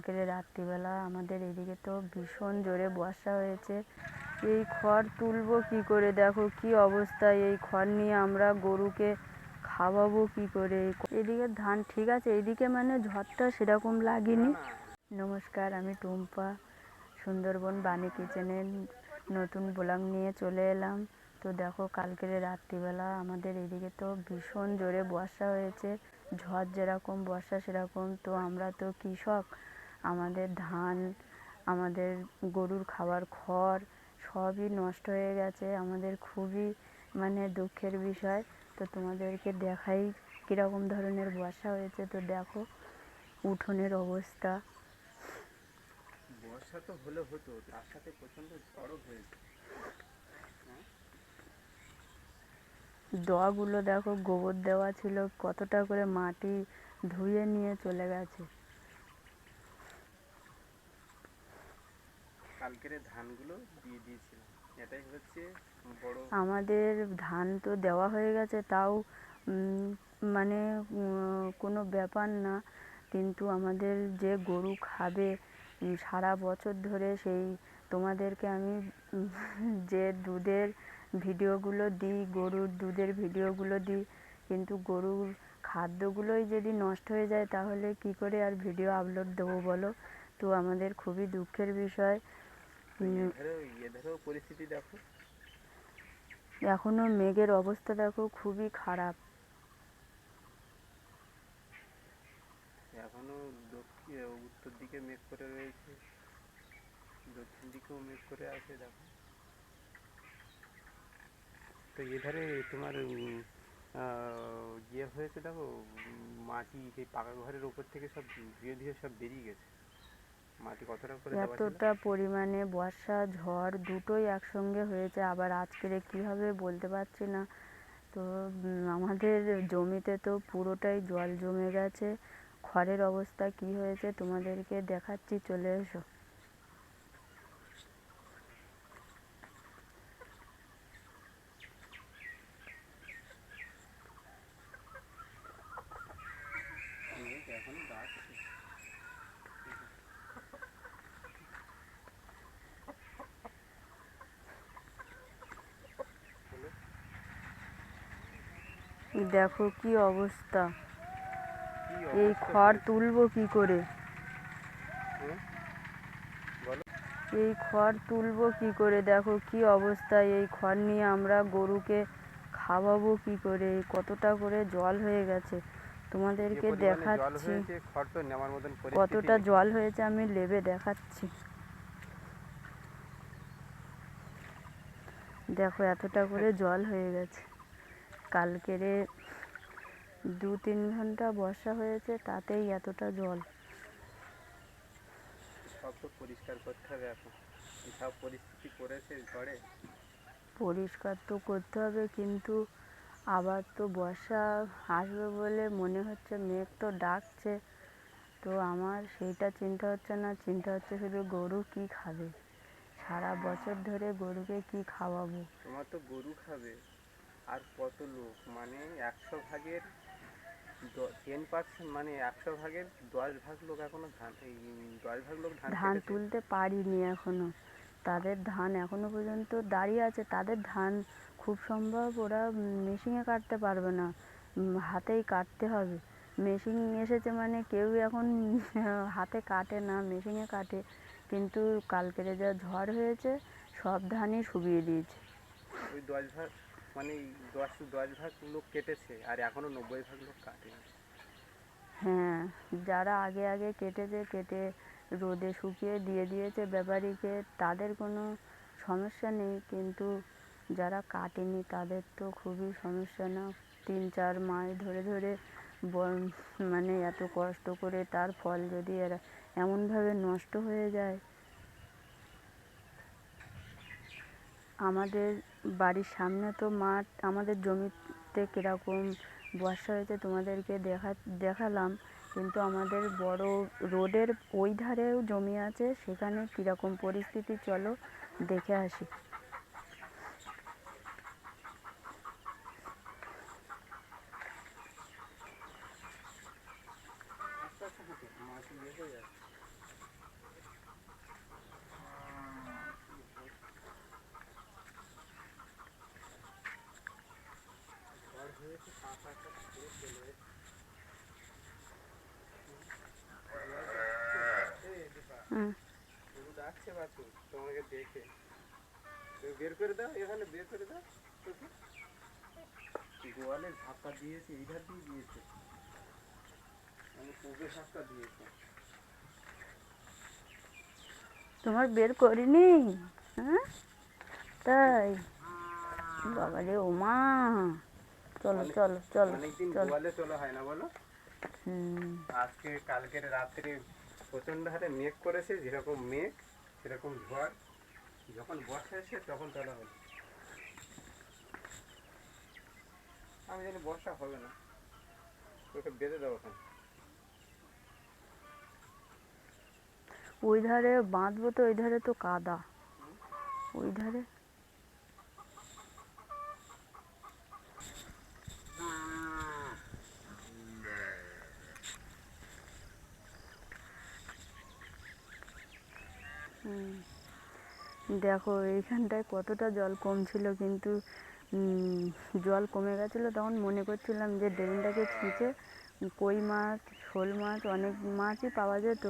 কালকের রাত্রিবেলা আমাদের এদিকে তো ভীষণ জোরে বর্ষা হয়েছে। এই খড় তুলবো কি করে, দেখো কি অবস্থা। এই খড় নিয়ে আমরা গরুকে খাওয়াবো কি করে। এদিকে ধান ঠিক আছে, এদিকে মানে ঝড়টা সেরকম লাগেনি। নমস্কার, আমি টুম্পা, সুন্দরবন বাণী কিচেনের নতুন ব্লগ নিয়ে চলে এলাম। তো দেখো কালকের রাত্রিবেলা আমাদের এদিকে তো ভীষণ জোরে বর্ষা হয়েছে। ঝড় যেরকম বর্ষা সেরকম। তো আমরা তো কৃষক, আমাদের ধান, আমাদের গরুর খাবার খড় সবই নষ্ট হয়ে গেছে। আমাদের খুবই মানে দুঃখের বিষয়। তো তোমাদেরকে দেখাই কীরকম ধরনের বর্ষা হয়েছে। তো দেখো উঠোনের অবস্থা। বর্ষা তো হলে হতো, তার সাথে প্রচন্ড ঝড়ও হয়েছে। দগুলো দেখো, গোবর দেওয়া ছিল, কতটা করে মাটি ধুয়ে নিয়ে চলে গেছে। কালকের ধানগুলো দিয়ে দিয়েছিলাম, এটাই হচ্ছে বড়। আমাদের ধান তো দেওয়া হয়ে গেছে, তাও মানে কোনো ব্যাপার না। কিন্তু আমাদের যে গরু খাবে সারা বছর ধরে, সেই তোমাদেরকে আমি যে দুধের ভিডিওগুলো দিই, গরুর দুধের ভিডিওগুলো দিই, কিন্তু গরুর খাদ্যগুলোই যদি নষ্ট হয়ে যায় তাহলে কি করে আর ভিডিও আপলোড দেবো বলো। তো আমাদের খুবই দুঃখের বিষয়। এধারেও পরিস্থিতি দেখো, এখনো মেঘের অবস্থা দেখো খুবই খারাপ। এখনো উত্তর দিকে মেঘ করে রয়েছে, দক্ষিণ দিকেও মেঘ করে আছে দেখো। তো এধারে তোমার ইয়ে হয়েছে দেখো, মাটি সেই পাকা ঘরের উপর থেকে সব ধীরে ধীরে সব বেরিয়ে গেছে। মাটি কতটা করে দেওয়া ছিল। এতটা পরিমাণে বর্ষা ঝড় দুটোই একসঙ্গে হয়েছে, আবার আজকের কী হবে বলতে পারছি না। তো আমাদের জমিতে তো পুরোটাই জল জমে গেছে। খড়ের অবস্থা কি হয়েছে তোমাদেরকে দেখাচ্ছি, চলে এসো। মেঘ এখনো ডাকছে। দেখো কি অবস্থা। কি এই অবস্থা খড় হয়েছে। তুলবো কি করে, বলো। এই খড় তুলবো কি করে, দেখো কি অবস্থা। এই খড় নিয়ে আমরা গরুকে খাওয়াবো কি করে। কতটা করে জল হয়ে গেছে যে তোমাদেরকে পরিমাণে জল দেখাচ্ছি। হয়েছে, খড় তো নেওয়ার মতন পরিস্থিতি কতটা নেই। জল হয়েছে আমি লেবে দেখাচ্ছি। দেখো এতটা করে জল হয়ে গেছে। কালকেরে 2-3 ঘন্টা বর্ষা হয়েছে, তাতেই এতটা জল। সব তো পরিষ্কার করতে হবে এখন, এসব পরিস্থিতি করেছে ঝড়ে। পরিষ্কার তো করতে হবে, কিন্তু আবার তো বর্ষা আসবে বলে মনে হচ্ছে, মেঘ তো ডাকছে। তো আমার সেইটা চিন্তা হচ্ছে না, চিন্তা হচ্ছে শুধু গরু কি খাবে। সারা বছর ধরে গরুকে কি খাওয়াবো। তোমার তো গরু খাবে, আর কত লোক, মানে 100 ভাগের 10%, মানে 100 ভাগের 10 ভাগ লোক এখনো ধান, এই 10 ভাগ লোক ধান ধান কেটেছে। তুলতে পারিনি এখনো। তাদের ধান এখনো পর্যন্ত দাঁড়িয়ে আছে। তাদের ধান খুব সম্ভব ওরা মেশিনে কাটতে পারবে না, হাতেই কাটতে হবে। মেশিন এসেছে মানে কেউ এখন হাতে কাটে না, মেশিনে কাটে। কিন্তু কালকের যা ঝড় হয়েছে সব ধানই শুকিয়ে দিয়েছে। ওই 10 ভাগ, মানে 10 ভাগ লোক কেটেছে, আর এখনো 90 ভাগ লোক কাটেনি। হ্যাঁ, যারা আগে আগে কেটেছে, কেটে রোদে শুকিয়ে দিয়ে দিয়েছে ব্যাপারীকে, তাদের কোনো সমস্যা নেই। কিন্তু যারা কাটেনি তাদের তো খুবই সমস্যা। না, 3-4 মাস ধরে ধরে মানে এত কষ্ট করে তার ফল যদি এরা এমনভাবে নষ্ট হয়ে যায়। আমাদের বাড়ির সামনে তো মাঠ, আমাদের জমিতে কীরকম বর্ষা হয়েছে তোমাদেরকে দেখালাম। কিন্তু আমাদের বড় রোডের ওই ধারেও জমি আছে, সেখানে কীরকম পরিস্থিতি চলো দেখে আসি। আস্তে আস্তে হাঁটো, মাটি ইয়ে হয়ে যাচ্ছে। পাখাটা ছেড়ে চলে এসছে। এই দীপা, হুম। গরু ডাকছে বাছুর তোমাকে দেখে। তুমি বের করে দাও, এখানে বের করে দাও। গোয়ালে ধাক্কা দিয়েছে, এই ধার দিয়ে দিয়েছে, মানে কবে ধাক্কা দিয়েছে। তোমার বের করিনি? হ্যাঁ, তাই? বাবা রে, ওমা! চলো অনেক চলো চলো অনেকদিন চলো। গোয়ালে চলা হয় না বলো। হুম। আজকে কালকের রাত্রে প্রচণ্ড হারে মেঘ করেছে, যেরকম মেঘ সেরকম ঝড়। যখন বর্ষা এসে তখন চলা হলো। আমি জানি বর্ষা হবে না, ওকে বেঁধে দেবো ওখানে। ওই ধারে বাঁধবো তো, ওই ধারে তো কাদা। ওই ধারে হুম। দেখো এইখানটায় কতটা জল কম ছিল, কিন্তু জল কমে গেছিলো তখন মনে করছিলাম যে ড্রেনটাকে ছিঁচে কই মাছ, শোল মাছ, অনেক মাছই পাওয়া যেত,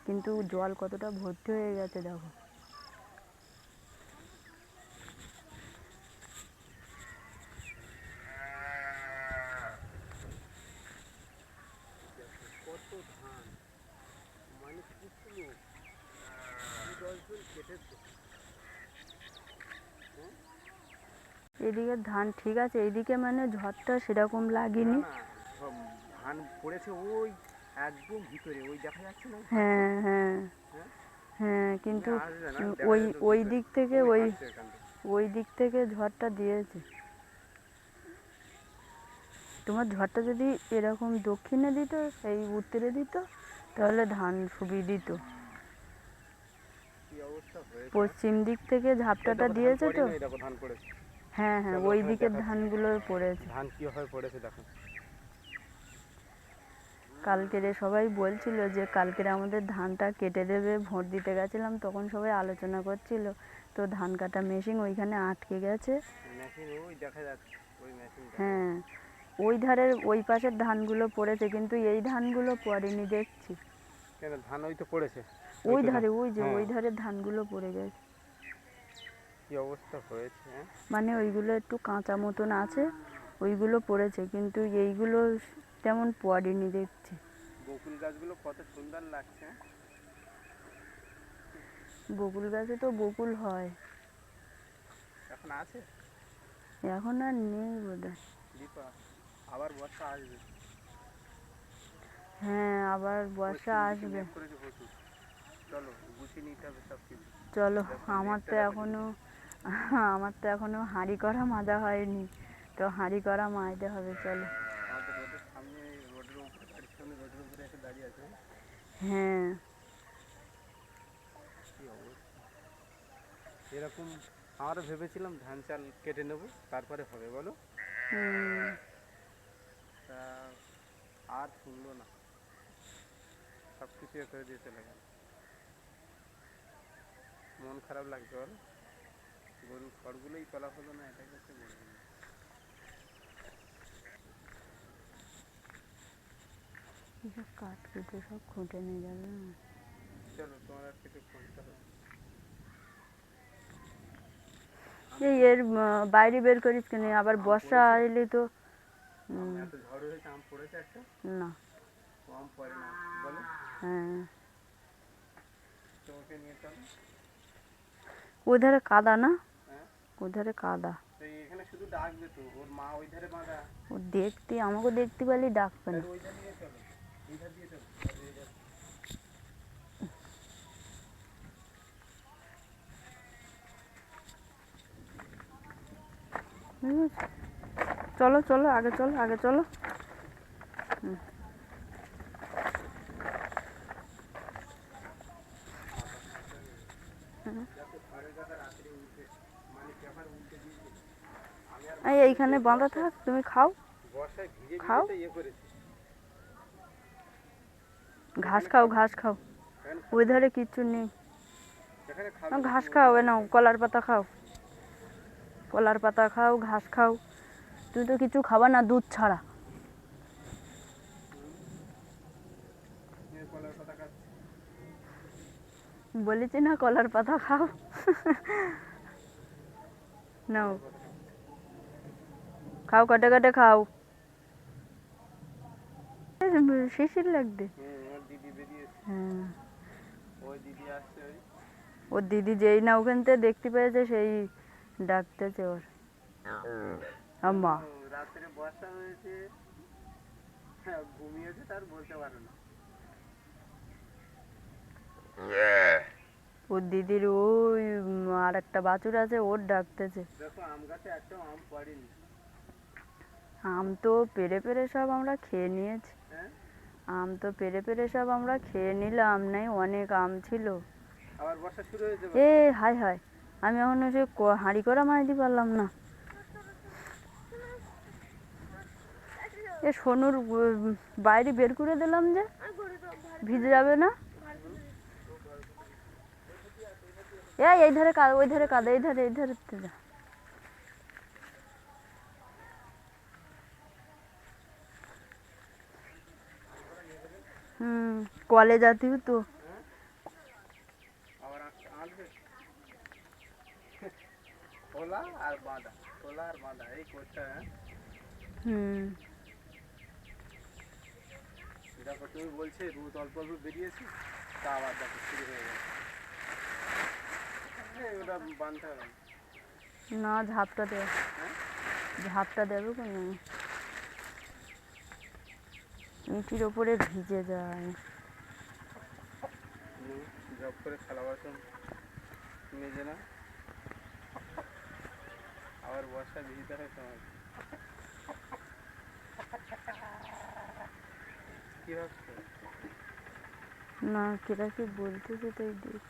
কিন্তু জল কতটা ভর্তি হয়ে গেছে দেখো। দেখো কত ধান, মানে কুচলো, 10 জন কেটেছে। হ্যাঁ, এদিকে ধান ঠিক আছে, এইদিকে মানে ঝড়টা সেরকম না লাগেনি। না, ধান পড়েছে ওই একদম ভিতরে, ওই দেখা যাচ্ছে না ধানটা। হ্যাঁ হ্যাঁ হ্যাঁ, হ্যাঁ, তুমি কিন্তু আসবে না, দেখা ওই যেত ওই ভিতরে। দিক থেকে, তুমি ওই হাঁটছো এখান থেকে। ওই দিক থেকে ঝড়টা দিয়েছে। তোমার ঝড়টা যদি এরকম দক্ষিণে দিত, এই উত্তরে দিত, তাহলে ধান সুবি দিত। কি অবস্থা হয়েছে। পশ্চিম দিক থেকে এই ঝাপটাটা দেখো ধান দিয়েছে তো। পড়েনি, এই দেখো ধান পড়েছে। হ্যাঁ হ্যাঁ, চলো ওই ওখানে দিকের দেখাচ্ছি ধানগুলো পড়েছে। ধান কিভাবে পড়েছে, দেখো। কালকেরে সবাই বলছিল যে কালকেরে আমাদের ধানটা কেটে দেবে, ভোট দিতে গেছিলাম তখন সবাই আলোচনা করছিল, তো ধান কাটা মেশিন ওইখানে আটকে গেছে। মেশিন ওই দেখা যাচ্ছে, ওই মেশিন দেখা হ্যাঁ, যাচ্ছে। ওই ধারের ওই পাশের ধানগুলো পড়েছে, কিন্তু এই ধানগুলো পড়েনি দেখছি। কেন ধান ওই তো পড়েছে, ওই তো ধান। ধারে, ওই যে হ্যাঁ, ওই ধারের ধানগুলো পড়ে গেছে। কি অবস্থা হয়েছে। হ্যাঁ, মানে ওইগুলো একটু কাঁচা মতন আছে, ওইগুলো পড়েছে, কিন্তু এইগুলো তেমন পড়েনি দেখছি। বকুল গাছগুলো কত সুন্দর লাগছে। বকুল গাছে তো বকুল হয়, এখন আছে। এখন আর নেই বোধহয়। দীপা, আবার বর্ষা আসবে। হ্যাঁ, আবার বর্ষা পশ্চিম দিকে আসবে। মেঘ করেছে প্রচুর। চলো গুছিয়ে নিতে হবে সব কিছু। চলো, দেখো আমার মেঘটা তো দেখো শুধু। এখনো আমার তো এখনো হাঁড়ি করা মাজা হয়নি, তো হাঁড়ি করা মাজতে হবে, চলো। আমাদের রোডের সামনে, রোডের উপরে, বাড়ির সামনে রোডের উপরে এসে দাঁড়িয়ে আছে। হ্যাঁ। কি অবস্থা এরকম। আমারও ভেবেছিলাম ধান চাল কেটে নেব, তারপরে হবে বলো। হুম। তা আর শুনলো না, সব কিছু এ করে দিয়ে চলে গেল। মন খারাপ লাগছে বলো, গরুর খড়গুলোই তোলা হলো না, এটাই হচ্ছে বড় জিনিস। এসব কাঠ কুটো সব খুঁটে নিয়ে যাবে না। চলো তোমার আর কিছু খুঁজতে হবে। এই এর বাইরে বের করিস কেন, আবার আম বর্ষা পড়েছে, এলে তো। আম এত ঝড় হয়েছে, আম পড়েছে একটা। না। ও আম পড়ে না বলো। হ্যাঁ, তোমাকে নিয়ে চলো। ওধারে কাদা না, হ্যাঁ, ওধারে কাদা। তো এখানে শুধু ডাকবে তো, ওর মা ওই ধারে বাঁধা। ও দেখতে, আমাকে দেখতে পেলেই ডাকবে না। তাহলে ওই ধার নিয়ে চলো, এই ধার দিয়ে চলো, তাহলে এই ধার। বুঝেছো? চলো চলো, আগে চলো, আগে চলো। হুম। দেখো ঝড়ের কথা রাত্রে উঠে, মানে পেপার উল্টে দিয়েছিল। আমি আর এই মা এইখানে মিলে বাঁধা থাক, তুমি খাও। বর্ষায় ভিজে ভিজে খাও, তো ইয়ে করেছি। ঘাস এখানে খাও, খাবে, ঘাস খাও। এখানে ওই খাবে, ধারে কিচ্ছু নেই। এখানে খাবে নাও, নাকি ঘাস ওই খাও, এ ধারে নাও খাবে। কলার পাতা খাও, কলার পাতা খাও, ঘাস খাও। তুমি তো কিছু খাবা না দুধ ছাড়া। বলেছি না কলার পাতা খাও। নাও খাও, কাটে কাটে খাও। শিশির লাগবে। ওর দিদি বেরিয়েছে, হ্যাঁ, ওই দিদি আসছে ওই। ওর দিদি যেই না ওখান থেকে দেখতে পেয়েছে সেই ডাকতেছে ওর আম্মা। রাত্রে বর্ষা হয়েছে, হ্যাঁ, ঘুমিয়েছে তার বলতে পারে না। ওর দিদির ওই আর একটা বাছুর আছে, ওর ডাকতেছে। দেখো আম গাছে একটাও আম পড়েনি। আম তো পেরে পেরে সব আমরা খেয়ে নিয়েছি। হ্যাঁ, আম তো পেরে পেরে সব আমরা খেয়ে নিলাম, নাই অনেক আম ছিল। আবার বর্ষা শুরু হয়েছে। এ হায় হায়, আমি এখনো সে হাঁড়ি করা মাইতে পারলাম না। এ সোনুর বাইরে বের করে দিলাম যে ভিজে যাবে না। এই ধারে কাদা, ওই ধারে কাদা, এই ধারে যা। কলেজ आती हूँ तो আবার আসবে খোলা আর বাঁধা, খোলা আর বাঁধা এই করতে। দেখো তুমি বলছে রোদ অল্প অল্প বেরিয়েছে, তা আবার দেখো শুরু হয়ে গেছে। ওটা বাঁধতে হবে না, ঝাপটা দে, হ্যাঁ, ঝাপটা দেবে কোনো ইটির ওপরে ভিজে যায়। জব করে থালা বাসন মেজে না, আবার বর্ষা ভিজতে হয় তোমার। কি ভাবছো? না, কেরা কি বলতেছে তাই দেখ।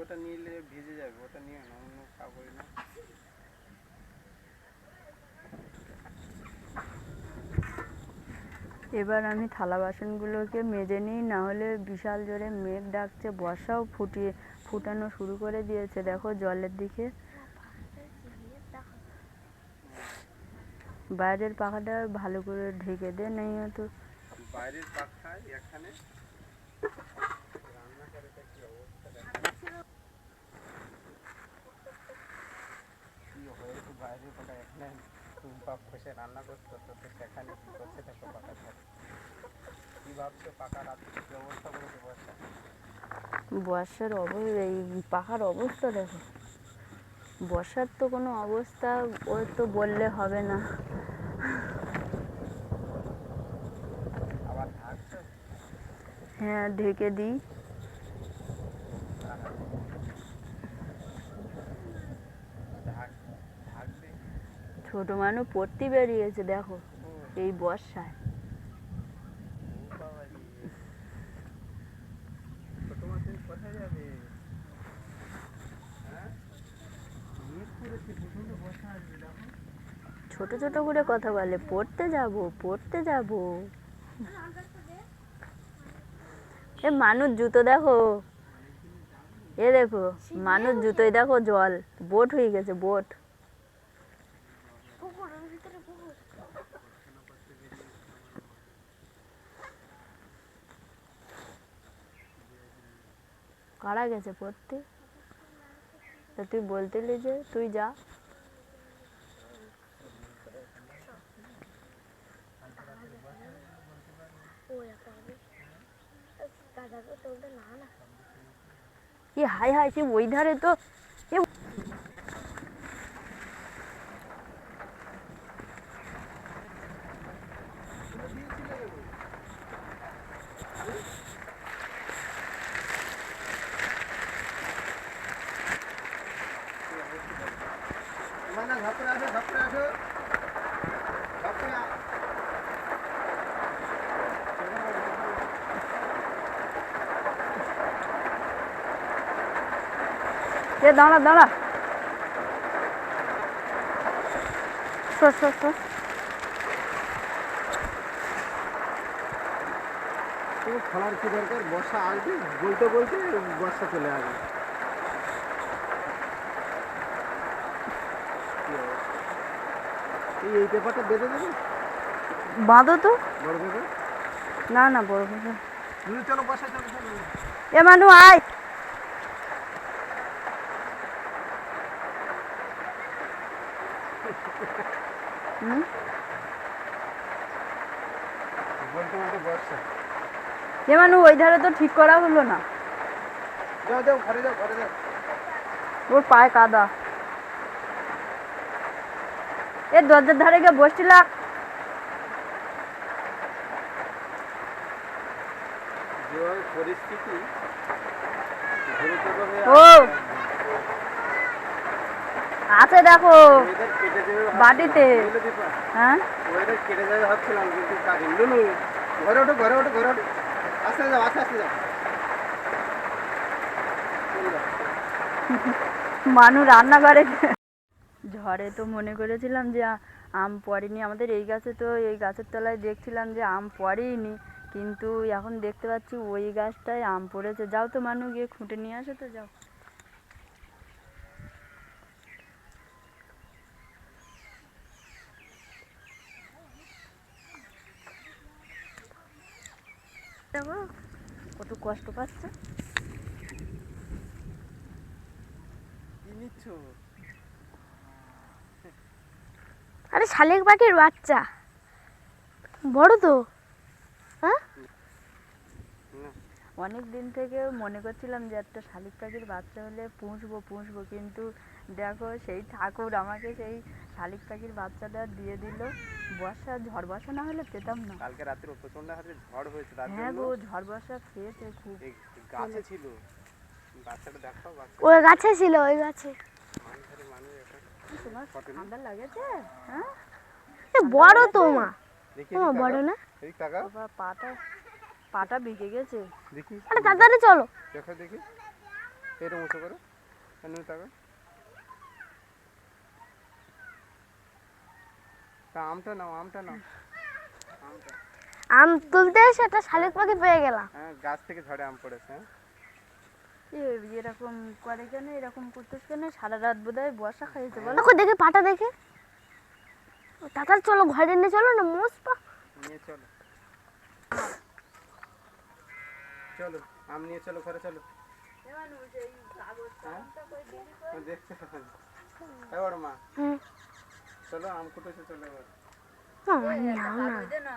ওটা নিলে ভিজে যাবে, ওটা নিয়ে না, অন্য কাপড় না। এবার আমি থালা বাসনগুলোকে মেজে নিই, না হলে বিশাল জোরে মেঘ ডাকছে, বর্ষাও ফুটানো শুরু করে দিয়েছে। দেখো জলের দিকে। বাইরের পাখাটা ভালো করে ঢেকে দে, নেই তো বাইরের পাখায় এখানে রান্না করে কি অবস্থা দেখো। কি হয়েছে বাইরের পাখা এখানে বাপ বসে রান্না করতো, তো সেখানে কি করছে দেখো পাখার সাথে। কি ভাবছো পাকা রাত্রে কি অবস্থা করেছে বর্ষা। বর্ষার এই পাখার অবস্থা দেখো। বর্ষার তো কোনো অবস্থা ওই তো বললে হবে না। আবার ঢাকছো? হ্যাঁ, ঢেকে দিই। ঢাকবে। ছোট মানুষ পড়তে বেরিয়েছে দেখো এই বর্ষায়। ছোট মাছ কোথায় যাবে? হ্যাঁ, মেঘ করেছে, প্রচন্ড বর্ষা আসবে দেখো। ছোট ছোট করে কথা বলে, পড়তে যাব পড়তে যাব। এ মানুষ জুতো দেখো, এ দেখো মানুষ জুতোয় দেখো জল, বোট হয়ে গেছে বোট। কারা গেছে পড়তে? তা তুই বলতেলি যে তুই যা। এ হায় হায়, সে ওই ধারে তো এ দাঁড়া দাঁড়া, সর সর সর। খেলার কি দরকার, বর্ষা আসবে বলতে বলতে বর্ষা চলে আসবে। এই পেপারটা বেঁধে দেবে। বাঁধো তো। বড় পেঁপে না না, বড় পেঁপে। চলো বসা, চলো চলো। এ মানু আয়। হুম? বলতে বলতে বর্ষা। এ মানু ওই ধারে তো ঠিক করা হলো না, যাও যাও, ঘরে যাও, ঘরে যাও। ওর পায়ে কাদা। এ দরজার ধারে গিয়ে বসছিলা। যেভাবে পরিস্থিতি গুরুতর হয়ে ও আছে দেখো ওয়েদার কেটে যাবে বাটিতে। বুঝলে দীপা, হ্যাঁ, ওয়েদার কেটে যাবে ভাবছিলাম, কিন্তু কাজ লুলু, ঘরে ওঠো, ঘরে ওঠো, ঘরে ওঠো, আস্তে যাও, আস্তে আস্তে যাও। চলে যাও। মানু রান্নাঘরে। ঝড়ে তো মনে করেছিলাম যে আম পড়েনি আমাদের এই গাছে, তো এই গাছের তলায় দেখছিলাম যে আম পড়েইনি, কিন্তু এখন দেখতে পাচ্ছি ওই গাছটায় আম পড়েছে। যাও তো মানু, গিয়ে খুঁটে নিয়ে আসো তো, যাও। দেখো কত কষ্ট পাচ্ছে। কি নিচ্ছ? আরে শালিক পাখির বাচ্চা, বড় তো। হ্যাঁ, না, অনেক দিন থেকে মনে করছিলাম যে একটা শালিক পাখির বাচ্চা হলে পুষবো পুষবো, কিন্তু দেখো সেই ঠাকুর আমাকে সেই শালিক পাখির বাচ্চাটা দিয়ে দিল। বর্ষা, ঝড় বর্ষা না হলে পেতাম না। কালকে রাত্রে প্রচন্ড হাতে ঝড় হয়েছে, তার হ্যাঁ জন্য গো, ঝড় বর্ষা খেয়েছে খুব। এই গাছে ছিল, বাচ্চাটা দেখাও, বাচ্চা ওই গাছে ছিল, ওই গাছে। মানুষের মানুষ একটা তোমার কটনি। ঠান্ডা লাগেছে? হ্যাঁ, এ বড় তো মা, দেখি ও বড় না। এদিক তাকাও, বাবা পাটা পাটা ভিজে গেছে। দেখি, আরে তাড়াতাড়ি চলো। দেখো দেখি, এরকম উঁচু করো, কেন তাকাও। তা আমটা নাও, আমটা নাও, আমটা। আম তুলতে এসে একটা শালিক পাখি পেয়ে গেলাম। হ্যাঁ, গাছ থেকে ঝড়ে আম পড়েছে। হ্যাঁ, এরকম করে কেন, এরকম করতেছ কেন? সারা রাত বোধহয় বর্ষা খাইয়েছে বলো। দেখো দেখি পাটা দেখে। ও তাড়াতাড়ি চলো, ঘরে নিয়ে চলো না, মোস পা। নিয়ে চলো, চলো আম নিয়ে চলো, ঘরে চলো। হ্যাঁ, ও দেখতে পাবেন। এই বড় মা, হুম, চলো আম কুটেছে, চলো এবার। নাও না।